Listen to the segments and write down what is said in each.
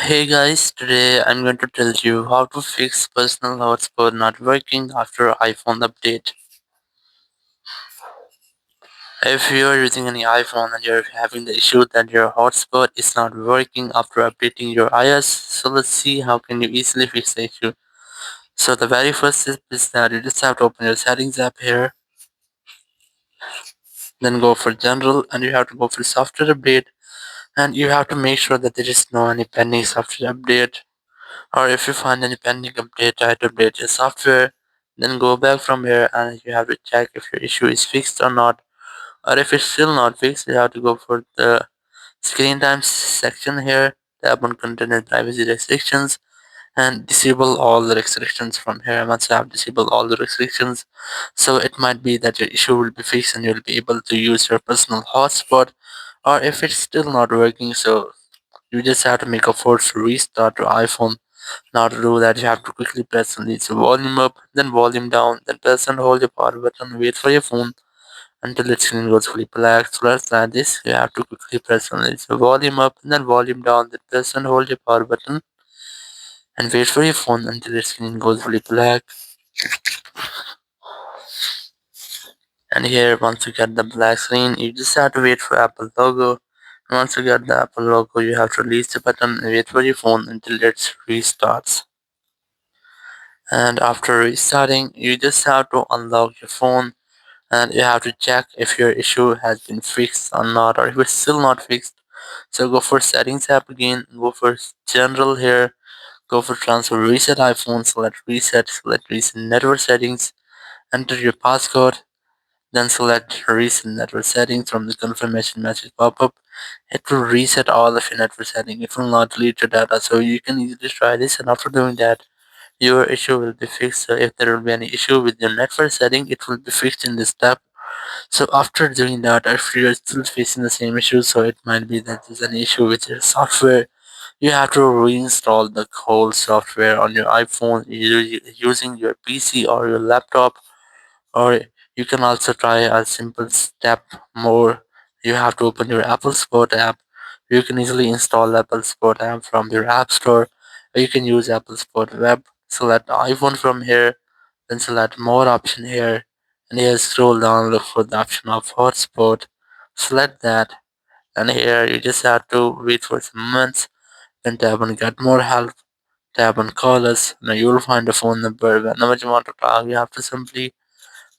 Hey guys, today I'm going to tell you how to fix personal hotspot not working after iPhone update. If you are using any iPhone and you're having the issue that your hotspot is not working after updating your iOS, so let's see how can you easily fix the issue. So the very first step is that you just have to open your settings app here, then go for general and you have to go for software update and you have to make sure that there is no any pending software update. Or if you find any pending update, try to update your software. Then go back from here and you have to check if your issue is fixed or not. Or if it's still not fixed, you have to go for the screen time section here, tap on content and privacy restrictions, and disable all the restrictions from here. Once you have disabled all the restrictions, so it might be that your issue will be fixed and you'll be able to use your personal hotspot. Or if it's still not working, so you just have to make a forced restart your iPhone. Now to do that, you have to quickly press on this volume up, then volume down, then press and hold your power button, wait for your phone until its screen goes fully black. So let's try this. You have to quickly press on this volume up, then volume down, then press and hold your power button and wait for your phone until its screen goes fully black. And here, once you get the black screen, you just have to wait for Apple logo. And once you get the Apple logo, you have to release the button and wait for your phone until it restarts. And after restarting, you just have to unlock your phone and you have to check if your issue has been fixed or not, or if it's still not fixed. So go for settings app again, go for general here, go for transfer reset iPhone, select reset network settings, enter your passcode, then select reset network settings from the confirmation message pop up. It will reset all of your network settings. It will not delete your data. So you can easily try this, and after doing that, your issue will be fixed. So if there will be any issue with your network setting, it will be fixed in this step. So after doing that, if you're still facing the same issue, so it might be that there's an issue with your software, you have to reinstall the whole software on your iPhone using your PC or your laptop, or you can also try a simple step more. You have to open your Apple Sport app. You can easily install Apple Sport app from your app store. Or you can use Apple Sport web. Select iPhone from here, then select more option here, and here scroll down, look for the option of hotspot. Select that, and here you just have to wait for some moments. Then tap on get more help. Tap on call us. Now you will find a phone number. Whenever you want to talk, you have to simply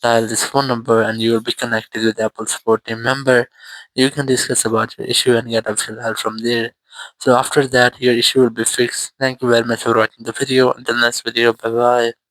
dial this phone number and you will be connected with Apple support team member. You can discuss about your issue and get official help from there. So after that, your issue will be fixed. Thank you very much for watching the video. Until next video, bye bye.